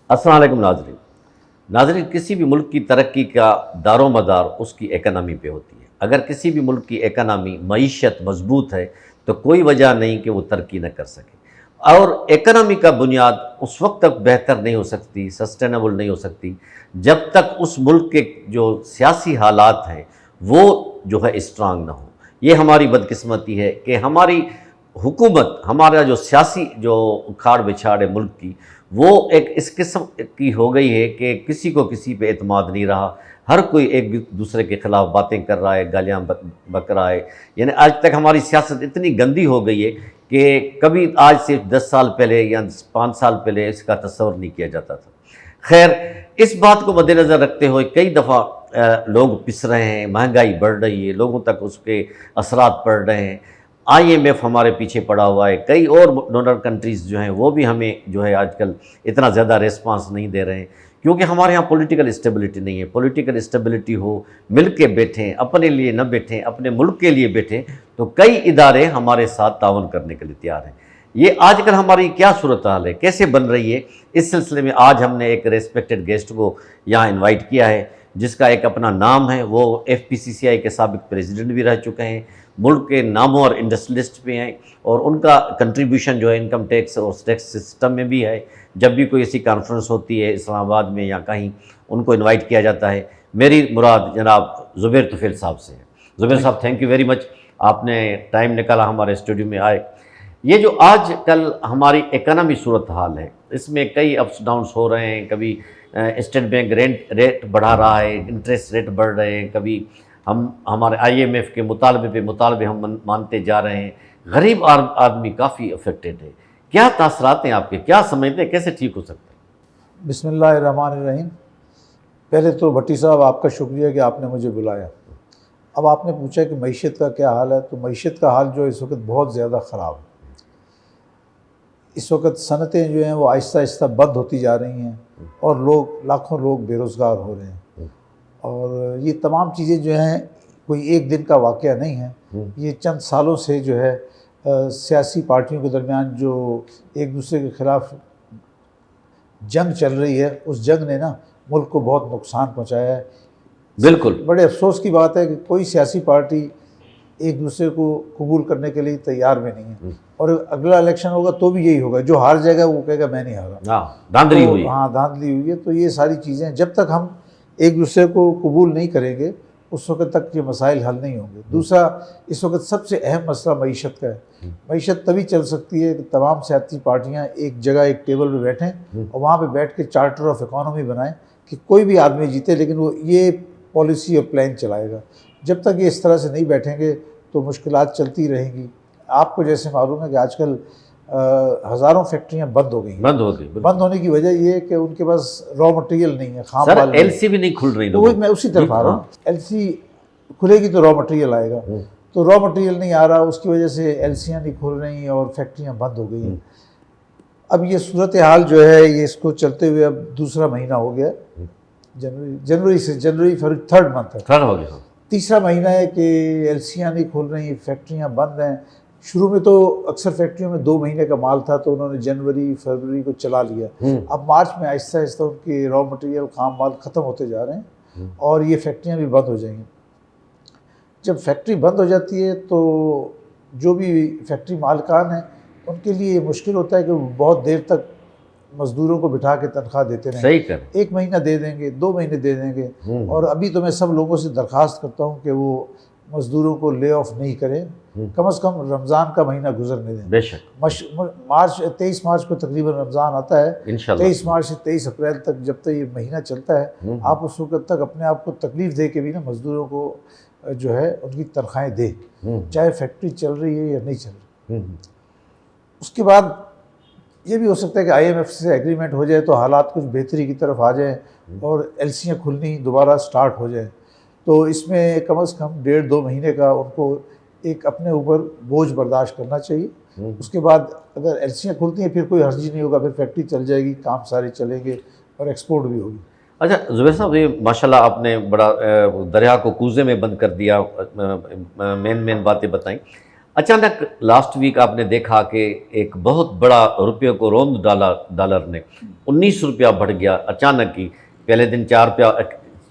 अस्सलाम वालेकुम नाज़रीन। नाज़रीन, किसी भी मुल्क की तरक्की का दारोमदार उसकी इकनॉमी पे होती है। अगर किसी भी मुल्क की इकनॉमी मईशत मजबूत है तो कोई वजह नहीं कि वो तरक्की न कर सके। और इकनॉमी का बुनियाद उस वक्त तक बेहतर नहीं हो सकती, सस्टेनेबल नहीं हो सकती, जब तक उस मुल्क के जो सियासी हालात हैं वो जो है स्ट्रांग ना हो। ये हमारी बदकिस्मती है कि हमारी हुकूमत, हमारा जो सियासी जो उखाड़ बिछाड़ है मुल्क की, वो एक इस किस्म की हो गई है कि किसी को किसी पे एतमाद नहीं रहा। हर कोई एक दूसरे के ख़िलाफ़ बातें कर रहा है, गालियाँ बक रहा है। यानी आज तक हमारी सियासत इतनी गंदी हो गई है कि कभी आज से 10 साल पहले या 5 साल पहले इसका तस्वर नहीं किया जाता था। खैर, इस बात को मद्देनज़र रखते हुए कई दफ़ा लोग पिस रहे हैं, महंगाई बढ़ रही है, लोगों तक उसके असरात पड़ रहे हैं। IMF हमारे पीछे पड़ा हुआ है, कई और डोनर कंट्रीज़ जो हैं वो भी हमें जो है आजकल इतना ज़्यादा रिस्पांस नहीं दे रहे हैं, क्योंकि हमारे यहाँ पॉलिटिकल स्टेबिलिटी नहीं है। पॉलिटिकल स्टेबिलिटी हो, मिल के बैठें, अपने लिए न बैठें, अपने मुल्क के लिए बैठें, तो कई इदारे हमारे साथ ताउन करने के लिए तैयार हैं। ये आजकल हमारी क्या सूरत हाल है, कैसे बन रही है, इस सिलसिले में आज हमने एक रेस्पेक्टेड गेस्ट को यहाँ इन्वाइट किया है, जिसका एक अपना नाम है। वो FPCCI के साबिक प्रेसिडेंट भी रह चुके हैं, मुल्क के नामों और इंडस्ट्रियलिस्ट भी हैं, और उनका कंट्रीब्यूशन जो है इनकम टैक्स और टैक्स सिस्टम में भी है। जब भी कोई ऐसी कॉन्फ्रेंस होती है इस्लामाबाद में या कहीं, उनको इनवाइट किया जाता है। मेरी मुराद जनाब ज़ुबैर तुफ़ैल साहब से है। ज़ुबैर साहब, थैंक यू वेरी मच, आपने टाइम निकाला हमारे स्टूडियो में आए। ये जो आज कल हमारी इकनॉमी सूरत हाल है, इसमें कई अप्स डाउन्स हो रहे हैं। कभी स्टेट बैंक रेट बढ़ा रहा है, इंटरेस्ट रेट बढ़ रहे हैं, कभी हम हमारे IMF के मुतालबे हम मानते जा रहे हैं। गरीब आदमी काफ़ी अफेक्टेड है। क्या तासरात हैं आपके, क्या समझते हैं, कैसे ठीक हो सकते हैं? बिस्मिल्लाहिर्रहमानिर्रहीम। पहले तो भट्टी साहब, आपका शुक्रिया कि आपने मुझे बुलाया। अब आपने पूछा कि मईशत का क्या हाल है, तो मईशत का हाल जो इस वक्त बहुत ज़्यादा ख़राब है। इस वक्त सनतें जो हैं वो आहिस्ता आहिस्ता बंद होती जा रही हैं और लाखों लोग बेरोज़गार हो रहे हैं। और ये तमाम चीज़ें जो हैं कोई एक दिन का वाक़या नहीं है। ये चंद सालों से जो है सियासी पार्टियों के दरमियान जो एक दूसरे के ख़िलाफ़ जंग चल रही है, उस जंग ने ना मुल्क को बहुत नुकसान पहुँचाया है। बिल्कुल, बड़े अफसोस की बात है कि कोई सियासी पार्टी एक दूसरे को कबूल करने के लिए तैयार भी नहीं है। और अगला इलेक्शन होगा तो भी यही होगा, जो हार जाएगा वो कहेगा मैं नहीं हारा। हाँ, धांधली हुई। हाँ, धांधली हुई है। तो ये सारी चीज़ें जब तक हम एक दूसरे को कबूल नहीं करेंगे उस वक्त तक ये मसाइल हल नहीं होंगे। दूसरा, इस वक्त सबसे अहम मसला मईशत का है। मईशत तभी चल सकती है कि तमाम सियासी पार्टियाँ एक जगह एक टेबल पर बैठें और वहाँ पर बैठ के चार्टर ऑफ इकॉनमी बनाएं कि कोई भी आदमी जीते, लेकिन वो ये पॉलिसी और प्लान चलाएगा। जब तक ये इस तरह से नहीं बैठेंगे तो मुश्किलात चलती रहेंगी। आपको जैसे मालूम है कि आजकल हज़ारों फैक्ट्रियाँ बंद हो गई। बंद होने की वजह ये है कि उनके पास रॉ मटेरियल नहीं है, खाम माल। LC भी नहीं खुल रही। तो मैं उसी तरफ आ रहा हूँ। LC खुलेगी तो रॉ मटेरियल आएगा, तो रॉ मटेरियल नहीं आ रहा, उसकी वजह से LCयाँ नहीं खुल रही और फैक्ट्रियाँ बंद हो गई हैं। अब ये सूरत हाल जो है ये इसको चलते हुए अब दूसरा महीना हो गया। जनवरी फरवरी थर्ड मंथ हो गया। तीसरा महीना है कि LCयाँ नहीं खुल रही, फैक्ट्रियाँ बंद हैं। शुरू में तो अक्सर फैक्ट्रियों में 2 महीने का माल था तो उन्होंने जनवरी फरवरी को चला लिया। अब मार्च में आहिस्ता आहिस्ता उनके रॉ मटेरियल खाम माल ख़त्म होते जा रहे हैं और ये फैक्ट्रियाँ भी बंद हो जाएंगी। जब फैक्ट्री बंद हो जाती है तो जो भी फैक्ट्री मालिकान हैं उनके लिए मुश्किल होता है कि वो बहुत देर तक मज़दूरों को बिठा के तनख्वाह देते रहें। सही कर, 1 महीना दे देंगे, 2 महीने दे देंगे। और अभी तो मैं सब लोगों से दरख्वास्त करता हूँ कि वो मज़दूरों को ले ऑफ नहीं करें, कम से कम रमज़ान का महीना गुजरने दें। बेशक। 23 मार्च को तकरीबन रमज़ान आता है। इंशाल्लाह 23 मार्च से 23 अप्रैल तक जब तक ये महीना चलता है, आप उस वक्त तक अपने आप को तकलीफ़ दे के भी ना मज़दूरों को जो है उनकी तनख्वाहें दें, चाहे फैक्ट्री चल रही है या नहीं चल रही। उसके बाद ये भी हो सकता है कि IMF से एग्रीमेंट हो जाए तो हालात कुछ बेहतरी की तरफ आ जाए और LCयाँ खुलनी दोबारा स्टार्ट हो जाए। तो इसमें कम से कम 1.5-2 महीने का उनको एक अपने ऊपर बोझ बर्दाश्त करना चाहिए। उसके बाद अगर LCयाँ खुलती हैं फिर कोई हर्ज नहीं होगा, फिर फैक्ट्री चल जाएगी, काम सारे चलेंगे और एक्सपोर्ट भी होगी। अच्छा ज़ुबैर साहब, ये माशाल्लाह आपने बड़ा दरिया को कूज़े में बंद कर दिया, मेन बातें बताई। अचानक लास्ट वीक आपने देखा कि एक बहुत बड़ा रुपये को रौंद डाला डॉलर ने, 19 रुपया बढ़ गया अचानक ही। पहले दिन 4 रुपया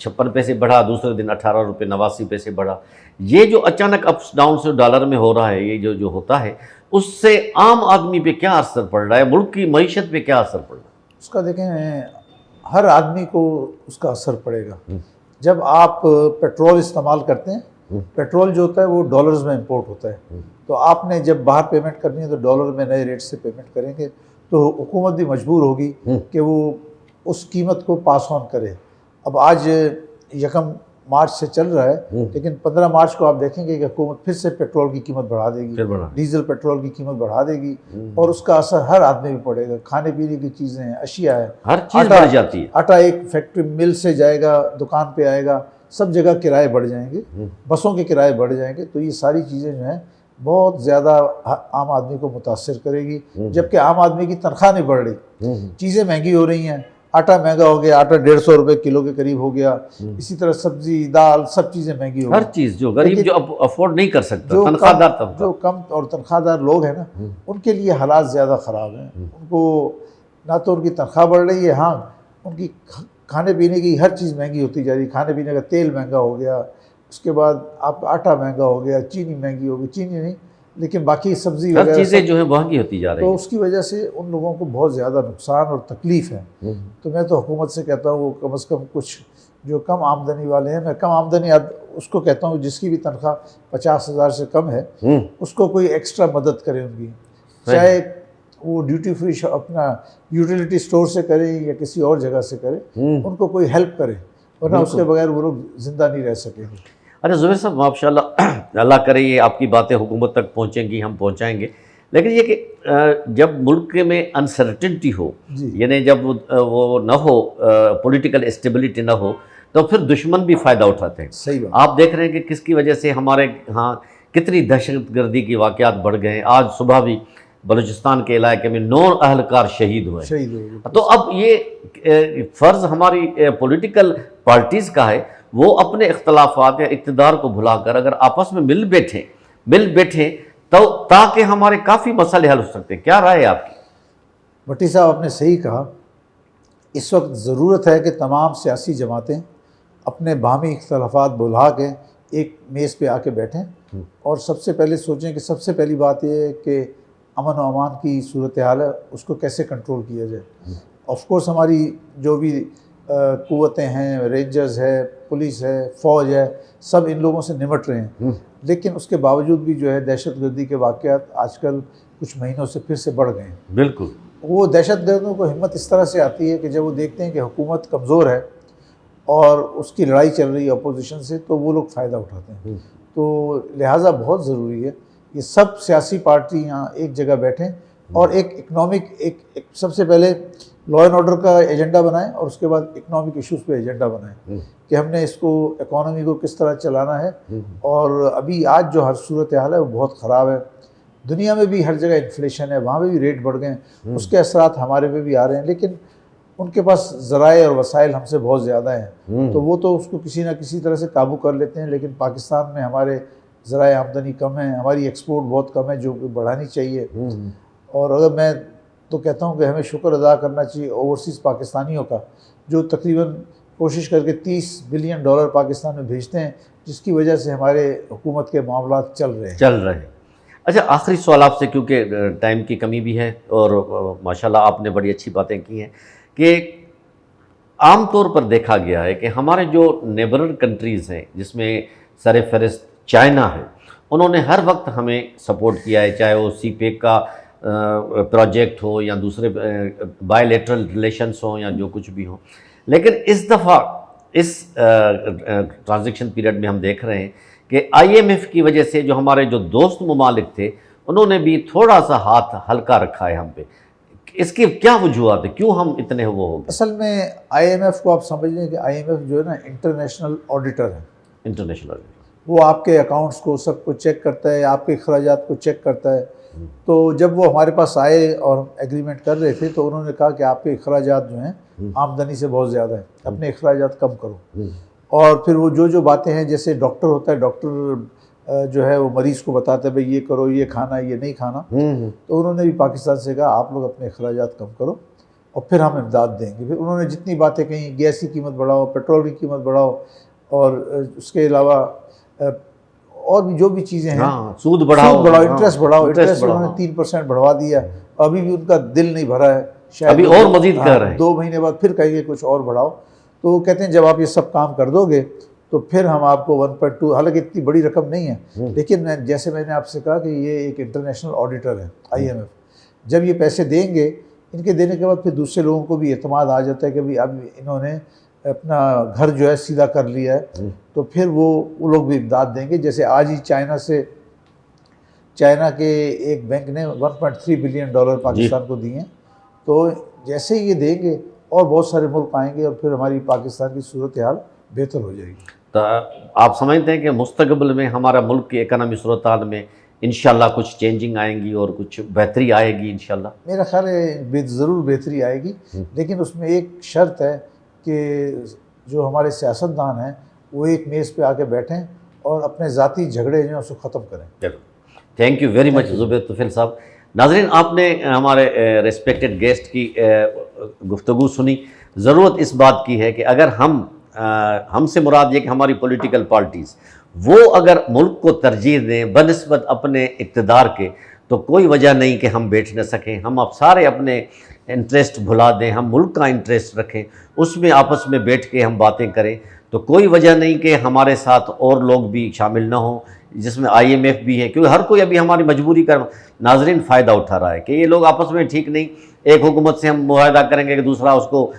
56 पैसे बढ़ा, दूसरे दिन 18 रुपये 89 पैसे बढ़ा। ये जो अचानक अप्स डाउन से डॉलर में हो रहा है, ये जो होता है, उससे आम आदमी पे क्या असर पड़ रहा है, मुल्क की मईशत पे क्या असर पड़ रहा है? उसका देखें, हर आदमी को उसका असर पड़ेगा। जब आप पेट्रोल इस्तेमाल करते हैं, पेट्रोल जो होता है वो डॉलर्स में इंपोर्ट होता है, तो आपने जब बाहर पेमेंट करनी है तो डॉलर में नए रेट से पेमेंट करेंगे, तो हुकूमत भी मजबूर होगी कि वो उस कीमत को पास ऑन करे। अब आज 1 मार्च से चल रहा है, लेकिन 15 मार्च को आप देखेंगे कि हुकूमत फिर से पेट्रोल की कीमत बढ़ा देगी, डीजल पेट्रोल की कीमत बढ़ा देगी, और उसका असर हर आदमी पे पड़ेगा। खाने पीने की चीज़ें हैं, अशिया है, हर चीज़ बढ़ जाती है। आटा एक फैक्ट्री मिल से जाएगा, दुकान पे आएगा, सब जगह किराए बढ़ जाएंगे, बसों के किराए बढ़ जाएंगे। तो ये सारी चीज़ें जो हैं बहुत ज़्यादा आम आदमी को मुतासर करेगी, जबकि आम आदमी की तनख्वाह नहीं बढ़ रही, चीज़ें महंगी हो रही हैं। आटा महंगा हो गया, आटा 150 रुपये किलो के करीब हो गया। इसी तरह सब्जी दाल सब चीज़ें महंगी हो गई। हर चीज़ जो गरीब जो अफोर्ड नहीं कर सकता, तनख्वाहदार जो कम और तनख्वाहदार लोग हैं ना, उनके लिए हालात ज़्यादा ख़राब हैं। उनको ना तो उनकी तनख्वाह बढ़ रही है, हाँ उनकी खाने पीने की हर चीज़ महंगी होती जा रही है। खाने पीने का तेल महंगा हो गया, उसके बाद आपका आटा महंगा हो गया, चीनी महंगी हो गई, चीनी नहीं लेकिन बाकी सब्जी हर चीज़ें जो है महंगी होती जा रही है। तो उसकी वजह से उन लोगों को बहुत ज़्यादा नुकसान और तकलीफ़ है। तो मैं तो हुकूमत से कहता हूँ वो कम से कम कुछ जो कम आमदनी वाले हैं, मैं कम आमदनी उसको कहता हूँ जिसकी भी तनख्वाह 50,000 से कम है, उसको कोई एक्स्ट्रा मदद करे उनकी, चाहे वो ड्यूटी फ्री अपना यूटिलिटी स्टोर से करे या किसी और जगह से करे, उनको कोई हेल्प करे, वरना उसके बगैर वो लोग ज़िंदा नहीं रह सकेंगे। अरे ज़ुबैर साहब माशाल्लाह, अल्लाह करे ये आपकी बातें हुकूमत तक पहुँचेंगी, हम पहुँचाएँगे। लेकिन ये कि जब मुल्क में अनसर्टिनिटी हो, यानी जब वो न हो, पॉलिटिकल स्टेबिलिटी ना हो, तो फिर दुश्मन भी फ़ायदा उठाते हैं। सही बात। आप देख रहे हैं कि किसकी वजह से हमारे यहाँ कितनी दहशतगर्दी की वाक़यात बढ़ गए हैं। आज सुबह भी बलूचिस्तान के इलाके में 9 अहलकार शहीद हुए। तो अब ये फ़र्ज़ हमारी पॉलिटिकल पार्टीज़ का है, वो अपने इख्तलाफात या इक़्तिदार को भुलाकर अगर आपस में मिल बैठे तो ताकि हमारे काफ़ी मसले हल हो सकते हैं। क्या राय है आपकी? भट्टी साहब आपने सही कहा, इस वक्त ज़रूरत है कि तमाम सियासी जमातें अपने बाहमी इख्तलाफात भुला के एक मेज़ पे आके बैठें और सबसे पहले सोचें कि सबसे पहली बात यह है कि अमन व अमान की सूरत हाल है, उसको कैसे कंट्रोल किया जाए। ऑफ कोर्स हमारी जो भी क़ुव्वतें हैं, रेंजर्स है, पुलिस है, फ़ौज है, सब इन लोगों से निमट रहे हैं, लेकिन उसके बावजूद भी जो है दहशतगर्दी के वाक़यात आजकल कुछ महीनों से फिर से बढ़ गए हैं। बिल्कुल। वो दहशतगर्दों को हिम्मत इस तरह से आती है कि जब वो देखते हैं कि हुकूमत कमज़ोर है और उसकी लड़ाई चल रही है अपोजिशन से, तो वो लोग फ़ायदा उठाते हैं। तो लिहाजा बहुत ज़रूरी है ये सब सियासी पार्टी यहाँ एक जगह बैठें और एक इकनॉमिक एक सबसे पहले लॉ एंड ऑर्डर का एजेंडा बनाएं और उसके बाद इकनॉमिक इश्यूज़ पे एजेंडा बनाएं कि हमने इसको इकॉनमी को किस तरह चलाना है। और अभी आज जो हर सूरत हाल है वो बहुत ख़राब है। दुनिया में भी हर जगह इन्फ्लेशन है, वहाँ पे भी रेट बढ़ गए हैं, उसके असरात हमारे पे भी आ रहे हैं, लेकिन उनके पास ज़राए और वसाइल हमसे बहुत ज़्यादा हैं, तो वो तो उसको किसी ना किसी तरह से काबू कर लेते हैं। लेकिन पाकिस्तान में हमारे ज़राए आमदनी कम है, हमारी एक्सपोर्ट बहुत कम है जो बढ़ानी चाहिए। और अगर मैं तो कहता हूँ कि हमें शुक्र अदा करना चाहिए ओवरसीज़ पाकिस्तानियों का, जो तकरीबन कोशिश करके $30 बिलियन पाकिस्तान में भेजते हैं, जिसकी वजह से हमारे हुकूमत के मामला चल रहे हैं। अच्छा, आखिरी सवाल आपसे, क्योंकि टाइम की कमी भी है और माशाल्लाह आपने बड़ी अच्छी बातें की हैं कि आम तौर पर देखा गया है कि हमारे जो नेबरर कंट्रीज़ हैं, जिसमें सरफ़हरिस्त चाइना है, उन्होंने हर वक्त हमें सपोर्ट किया है, चाहे वो सीपेक का प्रोजेक्ट हो या दूसरे बायलैटरल रिलेशंस हो या जो कुछ भी हो। लेकिन इस दफ़ा इस ट्रांजिशन पीरियड में हम देख रहे हैं कि IMF की वजह से जो हमारे जो दोस्त ममालिक थे, उन्होंने भी थोड़ा सा हाथ हल्का रखा है हम पे। इसकी क्या वजूहत है, क्यों हम इतने वो हो गए? असल में IMF को आप समझ लें कि IMF जो है ना इंटरनेशनल ऑडिटर है। इंटरनेशनल ऑडिटर वो आपके अकाउंट्स को सब कुछ चेक करता है, आपके अखराजात को चेक करता है। तो जब वो हमारे पास आए और एग्रीमेंट कर रहे थे, तो उन्होंने कहा कि आपके अखराजात जो हैं आमदनी से बहुत ज़्यादा है, अपने अखराजात कम करो। और फिर वो जो बातें हैं, जैसे डॉक्टर होता है, डॉक्टर जो है वो मरीज़ को बताते भाई ये करो, ये खाना, ये नहीं खाना। तो उन्होंने भी पाकिस्तान से कहा आप लोग अपने अखराजात कम करो और फिर हम इमदाद देंगे। फिर उन्होंने जितनी बातें कहीं, गैस की कीमत बढ़ाओ, पेट्रोल की कीमत बढ़ाओ, और उसके अलावा और भी जो भी चीज़ें हैं, सूद बढ़ाओ, इंटरेस्ट बढ़ाओ। इंटरेस्ट उन्होंने 3% बढ़वा दिया। अभी भी उनका दिल नहीं भरा है, शायद अभी और मजीद कर रहे हैं। 2 महीने बाद फिर कहेंगे कुछ और बढ़ाओ। तो वो कहते हैं जब आप ये सब काम कर दोगे तो फिर हम आपको 1.2, हालांकि इतनी बड़ी रकम नहीं है, लेकिन जैसे मैंने आपसे कहा कि ये एक इंटरनेशनल ऑडिटर है IMF, जब ये पैसे देंगे, इनके देने के बाद फिर दूसरे लोगों को भी एतमाद आ जाता है कि भाई अब इन्होंने अपना घर जो है सीधा कर लिया है, तो फिर वो लोग भी इमदाद देंगे। जैसे आज ही चाइना के एक बैंक ने $1.3 बिलियन पाकिस्तान को दिए हैं। तो जैसे ही ये देंगे और बहुत सारे मुल्क आएंगे और फिर हमारी पाकिस्तान की सूरत हाल बेहतर हो जाएगी। तो आप समझते हैं कि मुस्तकबिल में हमारा मुल्क की इकनॉमी सूरत हाल में इंशाल्लाह कुछ चेंजिंग आएंगी और कुछ बेहतरी आएगी इंशाल्लाह? मेरा ख्याल है ज़रूर बेहतरी आएगी, लेकिन उसमें एक शर्त है कि जो हमारे सियासतदान हैं वो एक मेज़ पे आके बैठें और अपने ज़ाती झगड़े जो हैं उसको ख़त्म करें। Thank you very much Zubair Tufail साहब। नाज़रीन, आपने हमारे रेस्पेक्टेड गेस्ट की गुफ्तगू सुनी। ज़रूरत इस बात की है कि अगर हमसे मुराद ये कि हमारी पॉलिटिकल पार्टीज़ वो अगर मुल्क को तरजीह दें बनिस्बत अपने इक़्तिदार के, तो कोई वजह नहीं कि हम बैठ न सकें। हम आप सारे अपने इंटरेस्ट भुला दें, हम मुल्क का इंटरेस्ट रखें, उसमें आपस में बैठ के हम बातें करें, तो कोई वजह नहीं कि हमारे साथ और लोग भी शामिल ना हों, जिसमें IMF भी है, क्योंकि हर कोई अभी हमारी मजबूरी का नाज़रीन फ़ायदा उठा रहा है कि ये लोग आपस में ठीक नहीं। एक हुकूमत से हम मुआहदा करेंगे कि दूसरा उसको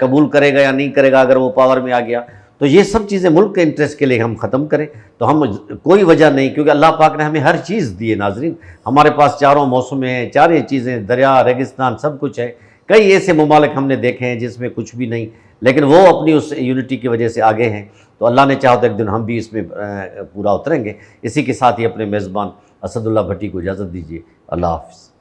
कबूल करेगा या नहीं करेगा अगर वो पावर में आ गया, तो ये सब चीज़ें मुल्क के इंटरेस्ट के लिए हम ख़त्म करें। तो हम कोई वजह नहीं, क्योंकि अल्लाह पाक ने हमें हर चीज़ दी है नाज़रीन। हमारे पास चारों मौसम हैं, चारों चीज़ें, दरिया, रेगिस्तान, सब कुछ है। कई ऐसे ममालिक हमने देखे हैं जिसमें कुछ भी नहीं, लेकिन वो अपनी उस यूनिटी की वजह से आगे हैं। तो अल्लाह ने चाहा तो एक दिन हम भी इसमें पूरा उतरेंगे। इसी के साथ ही अपने मेज़बान असदुल्लाह भट्टी को इजाज़त दीजिए। अल्लाह हाफ़िज़।